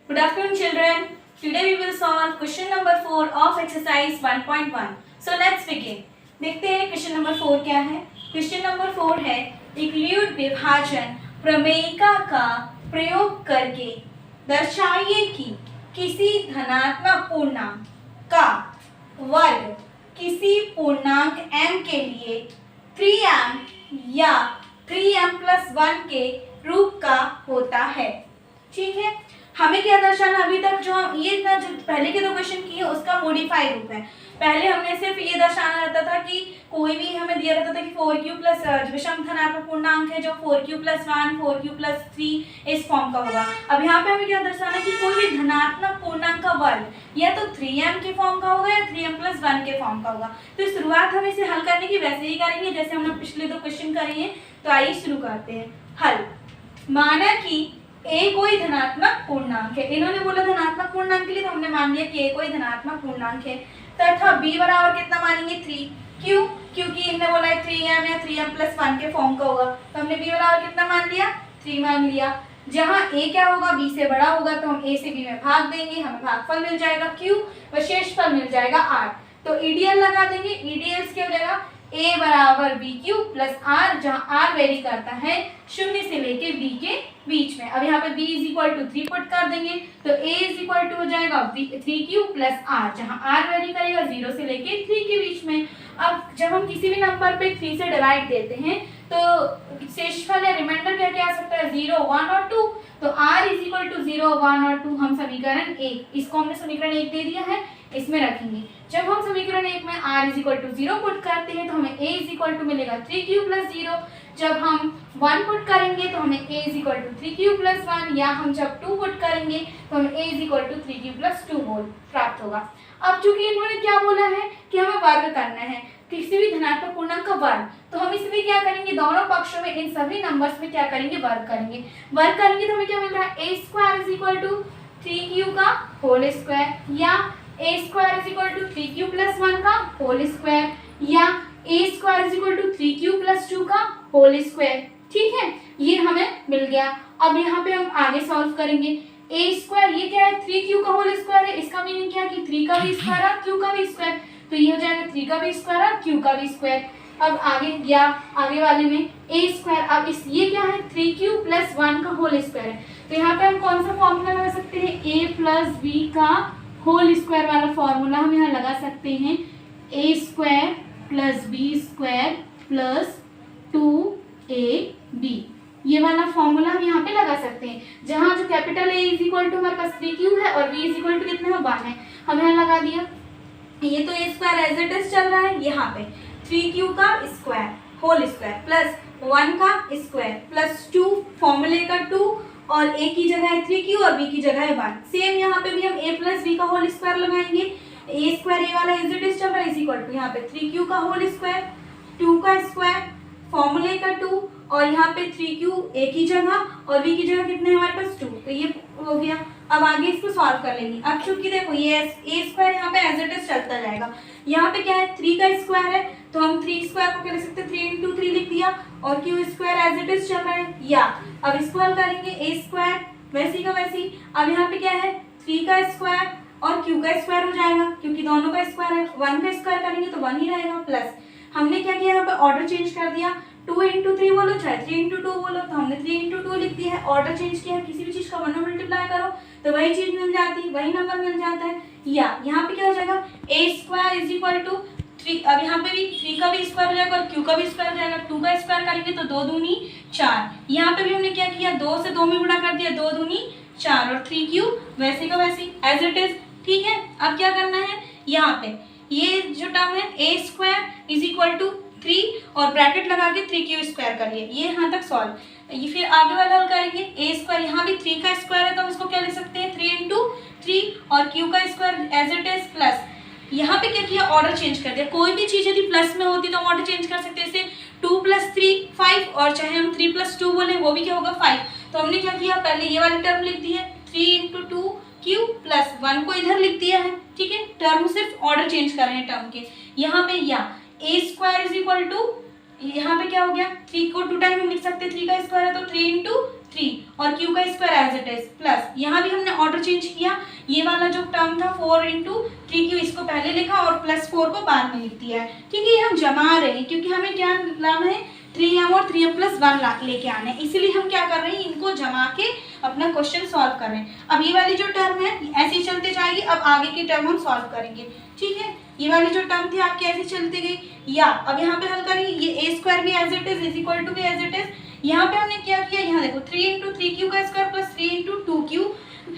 Good afternoon, children. Today we will solve question number 4 of exercise 1.1. So let's begin. देखते हैं question number 4 क्या है. Question number 4 है Euclid विभाजन प्रमेयिका का प्रयोग करके दर्शाइए कि किसी धनात्मक पूर्णांक का वर्ग किसी पूर्णांक m के लिए 3m या 3m plus 1 के रूप का होता है. ठीक है, हमें क्या दर्शाना, अभी तक जो ये ना जो पहले के दो क्वेश्चन किए उसका मॉडिफाई रूप है. पहले हमने सिर्फ ये दर्शाना रहता था कि कोई भी हमें दिया रहता था कि 4q प्लस विषम धनात्मक पूर्णांक है जो 4q प्लस 1 4q प्लस 3 इस फॉर्म का होगा. अब यहाँ पे हमें क्या दर्शाना कि कोई भी धनात्मक पूर्णांक का वर्ग या तो 3m के फॉर्म का होगा या 3m प्लस 1 के फॉर्म का होगा. तो शुरुआत हम इसे हल करने की वैसे ही करेंगे जैसे हमने पिछले दो क्वेश्चन करे हैं. तो आइए शुरू करते हैं. हल. माना कि a कोई धनात्मक पूर्णांक है. इन्होंने बोला धनात्मक पूर्णांक के लिए, तो हमने मान लिया कि a कोई धनात्मक पूर्णांक है. तथा b बराबर कितना मानेंगे 3. क्यों? क्योंकि इन्होंने बोला है 3m या 3m प्लस 1 के फॉर्म का होगा. तो हमने b बराबर कितना मान लिया 3 मान लिया. जहाँ a क्या होगा b से बड़ा होगा तो हम a से b में भाग देंगे, हमें भागफल मिल जाएगा q व शेषफल मिल जाएगा r. तो ईडीएल लगा देंगे. ईडीएल क्या हो जाएगा a बराबर बी क्यू प्लस आर, जहाँ r वेरी करता है शून्य से लेके b के बीच में. अब यहाँ पे b is equal to 3 put कर देंगे तो a इज इक्वल टू हो जाएगा 3q प्लस r, जहाँ r वेरी करेगा 0 से लेके 3 के बीच में. अब जब हम किसी भी नंबर पे 3 से डिवाइड देते हैं तो शेषफल या रिमाइंडर क्या क्या आ सकता है 0 1 और 2. तो r इज इक्वल टू 0 1 और 2 हम समीकरण 1, इसको हमने समीकरण 1 दे दिया है, इसमें रखेंगे. जब हम समीकरण 1 में r is equal to 0 put करते हैं तो हमें a इज इक्वल टू मिलेगा 3q प्लस 0. जब हम 1 पुट करेंगे तो हमें a is equal to 3q plus 1, या हम जब 2 पुट करेंगे तो हमें a is equal to 3q plus 2 whole प्राप्त होगा. अब चूंकि इन्होंने क्या बोला है कि हमें वर्ग करना है किसी भी धनात्मक पूर्णांक का वर्ग, तो हम इसमें क्या करेंगे दोनों पक्षों में इन सभी नंबर्स में क्या करेंगे वर्ग करेंगे. वर्ग करेंगे तो हमें क्या मिल रहा है a square is equal to 3q का होल स्क्वायर, या a square is equal to 3q plus 1 का होल स्क्वायर, या a square is equal to 3q plus 2 का होल स्क्वायर. ठीक है, ये हमें मिल गया. अब यहाँ पे हम आगे सॉल्व करेंगे. a स्क्वायर ये क्या है 3q का होल स्क्वायर है, इसका मीनिंग क्या है कि 3 का भी स्क्वायर और q का भी स्क्वायर, तो ये हो जाएगा 3 का भी स्क्वायर और q का भी स्क्वायर. अब आगे या आगे वाले में a स्क्वायर, अब इस ये क्या है 3q प्लस 1 का होल स्क्वायर है, तो यहाँ पे हम कौन सा फॉर्मूला लगा सकते हैं a प्लस b का होल स्क्वायर वाला फॉर्मूला हम यहाँ लगा सकते हैं. a square plus b square plus 2ab, ये वाला फॉर्मूला हम यहाँ पे लगा सकते हैं. जहाँ जो capital A is equal to हमारे पास 3q है और b इज इक्वल टू कितना है 1 है, हम यहाँ लगा दिया. ये तो a square as it is चल रहा है, यहाँ पे 3q का स्क्वायर होल स्क्वायर प्लस 1 का स्क्वायर प्लस 2 फॉर्मूले का 2 और a की जगह है 3q और b की जगह है 1. सेम यहाँ पे भी हम a प्लस b का होल स्क्वायर लगाएंगे. a स्क्वायर a वाला एज इट इज चल रहा है इज इक्वल टू यहाँ पे 3q का होल स्क्वायर 2 का स्क्वायर फॉर्मूले का 2 और यहाँ पे 3q a की जगह और b की जगह कितने हैं हमारे पास 2, तो ये हो गया. अब आगे इसको सॉल्व कर लेंगे. अब चूंकि देखो ये a स्क्वायर यहाँ पे एज इट इज चलता जाएगा. यहाँ पे क्या है 3 का स्क्वायर है तो हम 3 स्क्वायर को क्या लिख सकते हैं 3 इंटू 3 लिख दिया और q square as it is चल रहा है. या अब इसको हल करेंगे a स्क्वायर वैसी का वैसी. अब यहाँ पे क्या है 3 का स्क्वायर और q का स्क्वायर हो जाएगा क्योंकि दोनों का स्क्वायर है. 1 का स्क्वायर करेंगे तो 1 ही रहेगा प्लस हमने क्या किया यहाँ पे ऑर्डर चेंज कर दिया. 2 इंटू 3 बोलो चाहे 3 इंटू 2 बोलो, तो हमने 3 इंटू 2 लिख दिया है. ऑर्डर चेंज किया है, किसी भी चीज का 1 में मल्टीप्लाई करो तो वही चीज मिल जाती है, वही नंबर मिल जाता है. या यहाँ पे क्या हो जाएगा a square is equal to 3. अब यहाँ पे भी 3 का भी स्क्वायर हो जाएगा और q का भी स्क्वायर हो जाएगा. 2 का स्क्वायर करेंगे तो 2 दूनी 4. यहाँ पे भी हमने क्या किया 2 से 2 में गुणा कर दिया 2 दूनी 4 और 3q वैसे का वैसे एज इट इज. ठीक है, अब क्या करना है यहाँ पे ये जो टर्म है a square is equal to 3 और ब्रैकेट लगा के 3q स्क्वायर कर लिए. ये यहाँ तक सॉल्व. ये फिर आगे वाला हल करेंगे. a स्क्वायर यहाँ भी 3 का स्क्वायर है तो हम इसको क्या लिख सकते हैं 3 इंटू 3 और q का square as it is plus यहाँ पे क्या किया ऑर्डर चेंज कर दिया. कोई भी चीज यदि प्लस में होती तो हम ऑर्डर चेंज कर सकते हैं. जैसे 2 प्लस 3 5 और चाहे हम 3 प्लस 2 बोले वो भी क्या होगा 5. तो हमने क्या किया पहले ये वाली टर्म लिख दी है 3 इंटू 2 q प्लस 1 को इधर लिख दिया है. ठीक है, टर्म सिर्फ ऑर्डर चेंज कर रहे हैं टर्म के. यहाँ पे या a square is equal to यहाँ पे क्या हो गया 3 को 2 टाइम हम लिख सकते हैं. 3 का स्क्वायर है तो 3 इंटू 3 और q का square as it is plus, यहाँ भी हमने ऑर्डर चेंज किया, ये वाला जो टर्म था 4 इंटू 3q इसको पहले लिखा और प्लस 4 को बाद में लिख दिया है। ठीक है, ये हम जमा रहे हैं क्योंकि हमें क्या लाना है 3m और 3m प्लस 1 लेके आना है, इसीलिए हम क्या कर रहे हैं इनको जमा के अपना क्वेश्चन सॉल्व कर रहे हैं। अब ये वाली जो टर्म है ऐसे ही चलते जाएगी, अब आगे की टर्म हम सॉल्व करेंगे। ठीक है, ये वाली जो टर्म थी आपकी ऐसे चलती गई, या अब यहाँ पे हल करेंगे, ये a स्क्वायर भी as it is equal to भी एज इट इज, यहाँ पे हमने क्या किया, यहाँ देखो 3 इंटू 3q का स्क्वायर प्लस 3 इंटू 2q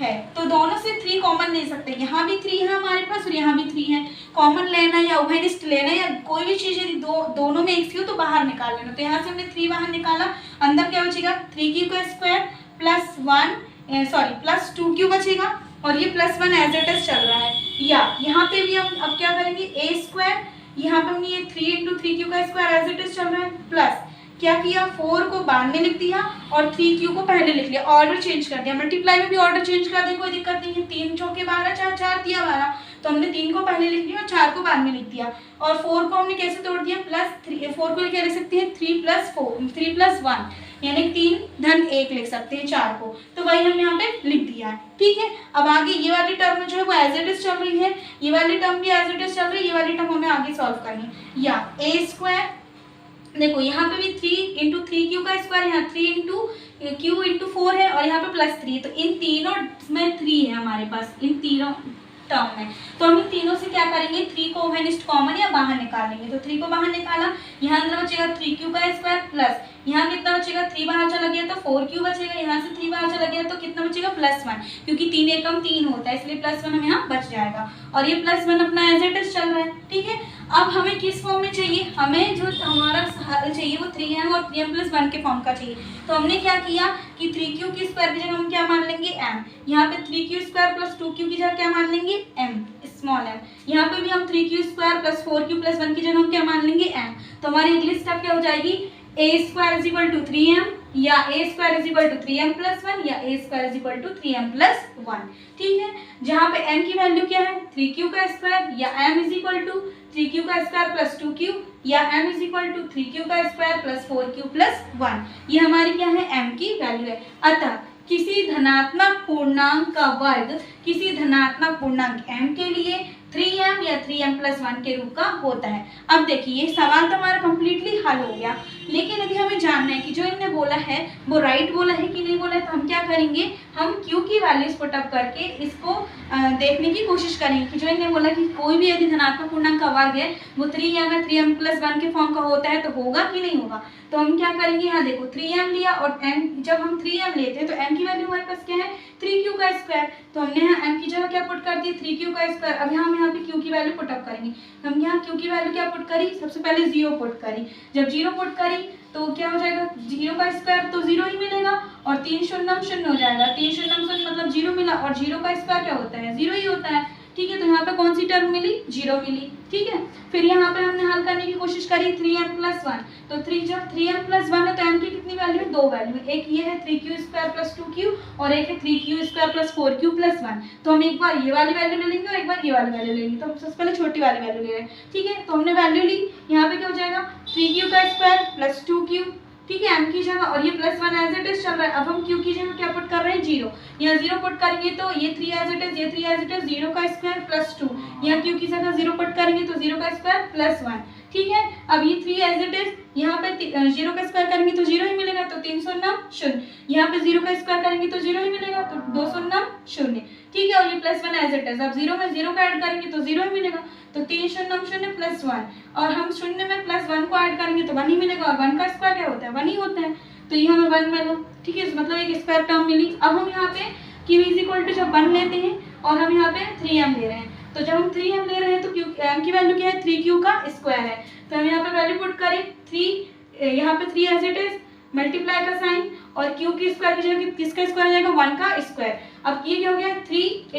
है, तो दोनों से 3 कॉमन ले सकते हैं, यहाँ भी 3 है हमारे पास और यहाँ भी 3 है, कॉमन लेना या उभयनिष्ठ लेना या कोई भी चीज़ यदि दोनों में एक सी हो तो बाहर निकाल लेना। तो यहाँ से हमने 3 बाहर निकाला, अंदर क्या बचेगा 3q का स्क्वायर प्लस 2q बचेगा और ये प्लस 1 एज इट इज चल रहा है। या यहाँ पे भी हम अब क्या करेंगे a स्क्वायर, यहाँ पे हमने ये 3 इंटू 3q का स्क्वायर एज इट इज चल रहा है, प्लस क्या किया 4 को बाद में लिख दिया और 3q को पहले लिख लिया, ऑर्डर चेंज कर दिया। मल्टीप्लाई में भी ऑर्डर चेंज कर दिया, कोई दिक्कत नहीं है, 3 चौके 12 4 4 दिया 12, तो हमने 3 को पहले लिख लिया और 4 को बाद में लिख दिया। और 4 को हमने कैसे तोड़ दिया, प्लस 3, 4 को क्या लिख सकते हैं 3 प्लस 1 यानी 3 धन 1 लिख सकते हैं 4 को, तो वही हम यहाँ पे लिख दिया है। ठीक है, अब आगे ये वाली टर्म जो है वो एज इट इज चल रही है, ये वाली टर्म भी एज इट इज चल रही है, ये वाली टर्म हमें आगे सॉल्व करनी है। या a स्क्वायर, देखो यहाँ पे भी 3 इंटू 3q का स्क्वायर, यहाँ 3 इंटू q इंटू 4 है और यहाँ पे प्लस 3, तो इन तीनों में 3 है हमारे पास, इन तीनों टर्म में, तो हम इन तीनों से क्या करेंगे 3 को उभयनिष्ठ कॉमन या बाहर निकालेंगे। तो 3 को बाहर निकाला, यहाँ अंदर बचेगा 3q का स्क्वायर प्लस यहाँ कितना बचेगा 3 बाहर चला गया तो 4q बचेगा, यहाँ से 3 बाहर चला गया तो कितना बचेगा प्लस 1, क्योंकि 3 एकम 3 होता है इसलिए प्लस 1 हमें यहाँ बच जाएगा और ये प्लस 1 अपना एज इट इज चल रहा है। ठीक है, अब हमें किस फॉर्म में चाहिए, हमें जो हमारा हल चाहिए वो 3m और 3m प्लस 1 के फॉर्म का चाहिए। तो हमने क्या किया कि 3q की स्क्वायर की जगह हम क्या मान लेंगे m, यहाँ पे 3q स्क्वायर प्लस 2q की जगह क्या मान लेंगे m स्मॉल m, यहाँ पे भी हम 3q square plus 4q plus 1 की जगह हम क्या मान लेंगे m। तो हमारी अगली स्टेप क्या हो जाएगी a square is equal to 3m या a square is equal to 3m plus 1 या a square is equal to 3m plus 1। ठीक है, जहाँ पे m की वैल्यू क्या है 3q का स्क्वायर या m is equal to 3q का स्क्वायर प्लस 2q या m is equal to 3q का स्क्वायर प्लस 4q प्लस 1, ये हमारी क्या है m की वैल्यू है। अतः किसी धनात्मक पूर्णांक का वर्ग किसी धनात्मक पूर्णांक m के लिए 3m या 3m प्लस 1 के रूप का होता है। अब देखिए ये सवाल तो हमारा कम्प्लीटली हल हो गया, लेकिन यदि हमें जानना है कि जो इन्होंने बोला है वो राइट बोला है कि नहीं बोला है, तो हम क्या करेंगे हम q की वैल्यूज पुट अप करके इसको देखने की कोशिश करेंगे कि जो इन्होंने बोला कि कोई भी यदि धनात्मक पूर्णांक का वर्ग है वो 3m या 3m प्लस 1 के फॉर्म का होता है तो होगा कि नहीं होगा। तो हम क्या करेंगे, यहाँ देखो 3m लिया और m, जब हम 3m लेते हैं तो m की वैल्यू हमारे पास क्या है 3q का स्क्वायर, तो हमने यहाँ m की जगह क्या पुट कर दी 3q का स्क्वायर। अब हम यहाँ पे q की वैल्यू पुट अप करेंगे, हम यहाँ q की वैल्यू क्या पुट करी, सबसे पहले 0 पुट करी, जब 0 पुट करी तो क्या हो जाएगा 0 का स्क्वायर तो 0 ही मिलेगा और 3 शून्यम शून्य हो जाएगा, 3 शून्यम शून्य मतलब 0 मिला और 0 का स्क्वायर क्या होता है 0 ही होता है। ठीक है, तो यहाँ पे कौन सी टर्म मिली 0 मिली। ठीक है, फिर यहाँ पे हमने हल करने की कोशिश करी 3m प्लस 1, तो जब 3m प्लस 1 है तो m की कितनी वैल्यू है 2 वैल्यू, एक ये है 3q स्क्वायर प्लस 2q और एक है 3q square plus 4q plus 1। तो हम एक बार ये वाली वैल्यू ले लेंगे और एक बार ये वाली वैल्यू ले लेंगे, तो हम सबसे पहले छोटी वाली वैल्यू ले रहे हैं। ठीक है, तो हमने वैल्यू ली, यहाँ पे क्या हो जाएगा 3q का स्क्वायर प्लस 2q, ठीक है m की जगह, और ये प्लस 1 एज इट इज चल रहा है। अब हम q की जगह क्या पुट कर रहे हैं 0, यहाँ 0 पुट करेंगे तो ये 3 एज इट इज, ये 3 एज इट इज, 0 का स्क्वायर प्लस 2, यहाँ q की जगह 0 पुट करेंगे तो 0 का स्क्वायर प्लस 1। ठीक है, अब ये 3 एज इट इज, यहाँ पे 0 का स्क्वायर करेंगे तो 0 ही मिलेगा, तो 3 शून्यम शून्य, यहाँ पे 0 का स्क्वायर करेंगे तो 0 ही मिलेगा, तो 2 शून्यम शून्य। ठीक है, और ये प्लस 1 एज इट इज, अब 0 में 0 का ऐड करेंगे तो 0 ही मिलेगा, तो 3 शून्यम शून्य प्लस 1, और हम शून्य में प्लस 1 को ऐड करेंगे तो 1 ही मिलेगा, और 1 का स्क्वायर क्या होता है 1 ही होता है, तो ये हमें 1 मिला। ठीक है, मतलब एक स्क्वायर टर्म मिली। अब हम यहाँ पे q इज इक्वल टू जब 1 लेते हैं और हम यहाँ पे 3m ले रहे हैं, तो जब हम 3m ले रहे हैं तो m की वैल्यू क्या है 3q का स्क्वायर है, तो हम यहाँ पे वैल्यू पुट करें 3, यहाँ पे 3 एज इट इज, मल्टीप्लाई का साइन और q की स्क्वायर की जगह किसका स्क्वायर आ जाएगा 1 का स्क्वायर। अब ये क्या हो गया 3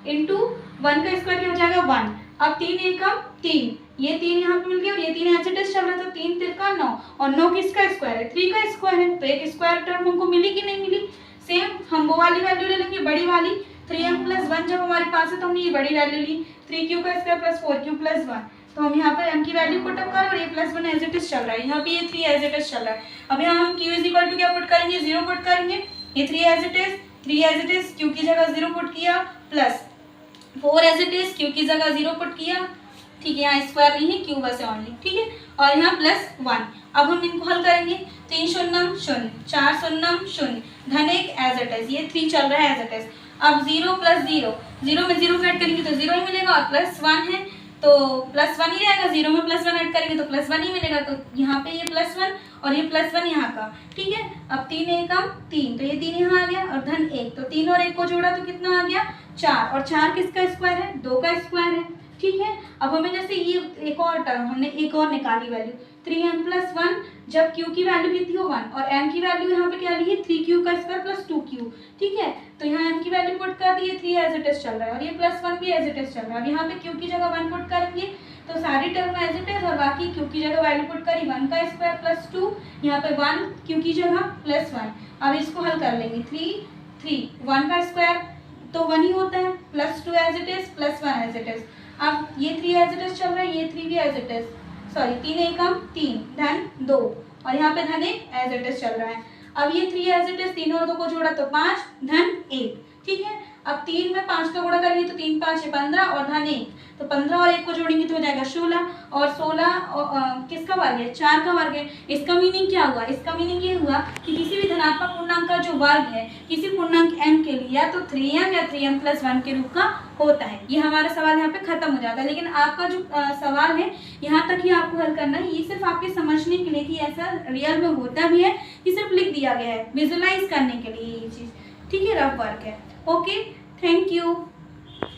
इंटू 1 का स्क्वायर क्या हो जाएगा 1, अब 3 एकम 3, ये 3 यहाँ पे मिल गया और ये 3 एज इट इज चल रहा था, 3 3 का 9 और 9 किसका स्क्वायर है 3 का स्क्वायर है, तो एक स्क्वायर टर्म हमको मिली कि नहीं मिली। सेम हम वो वाली वैल्यू ले लेंगे बड़ी वाली, 3m प्लस 1 जब हमारे पास है तो हमने ये बड़ी वैल्यू ली 3q का स्क्वायर प्लस 4q प्लस 1। तो हम यहाँ पे m की वैल्यू पुट अप कर और a plus 1 as it is चल रहा है, यहाँ पे ये 3 एज इट इज चल रहा है। अब यहाँ हम q इज इक्वल टू क्या पुट करेंगे, 0 पुट करेंगे, ये 3 as it is, 3 as it is, q की जगह 0 पुट किया, plus 4 as it is, q की जगह 0 पुट किया, ठीक है, यहाँ स्क्वायर नहीं है, q बस है ओनली, ठीक है, और यहाँ प्लस 1। अब हम इनको हल करेंगे, 3 शून्यम 0, 4 शून्यम 0, धन 1 एज इट इज, ये 3 चल रहा है एज इट इज। अब 0 प्लस 0, 0 में 0 ऐड करेंगे तो 0 ही मिलेगा, और प्लस 1 है तो प्लस 1 ही रहेगा, 0 में प्लस 1 ऐड करेंगे तो प्लस 1 ही मिलेगा, तो यहाँ पे ये प्लस 1 और ये प्लस 1 यहाँ का, ठीक है। अब 3 एकम 3, तो ये 3 यहाँ आ गया, और धन 1, तो 3 और 1 को जोड़ा तो कितना आ गया 4, और 4 किसका स्क्वायर है, 2 का स्क्वायर है, ठीक है। अब हमें जैसे ये एक और टर्म हमने एक और निकाली वैल्यू 3m प्लस 1, जब q की वैल्यू कितनी हो 1 और m की वैल्यू यहाँ पे क्या ली है 3q का स्क्वायर प्लस 2q, ठीक है। तो यहाँ m की वैल्यू पुट कर दी है, 3 एज इट इज चल रहा है, और ये प्लस 1 भी एज इट इज चल रहा है। अब यहाँ पे q की जगह 1 पुट करेंगे तो सारी टर्म एज इट इज, और बाकी q की जगह वैल्यू पुट करी 1 का स्क्वायर प्लस 2, यहाँ पे 1 q की जगह प्लस 1। अब इसको हल कर लेंगे, 3 1 का स्क्वायर तो 1 ही होता है, plus 2 as it is, plus 1 as it is. अब ये 3 एज इट इज चल रहा है, ये 3 भी एज इट इज, सॉरी 3 एकम 3, धन 2, और यहाँ पे धन 1 एज इट इज चल रहा है। अब ये 3 एज इट इज, 3 और 2 को जोड़ा तो 5, धन 1, ठीक है। अब 3 में 5 का गुणा करेंगे तो 3 5 15, और धन 1, तो 15 और 1 को जोड़ेंगे तो हो जाएगा 16, और 16 किसका वर्ग है, 4 का वर्ग है। इसका मीनिंग क्या हुआ, इसका मीनिंग ये हुआ कि किसी भी धनात्मक पूर्णांक का जो वर्ग है किसी पूर्णांक m के लिए या तो 3m या 3m प्लस 1 के रूप का होता है। ये हमारा सवाल यहाँ पे खत्म हो जाता है, लेकिन आपका जो सवाल है यहाँ तक ही आपको हल करना है। ये सिर्फ आपके समझने के लिए कि ऐसा रियल में होता भी है, ये सिर्फ लिख दिया गया है विजुअलाइज करने के लिए ये चीज़, ठीक है, रफ वर्क है। Okay, thank you.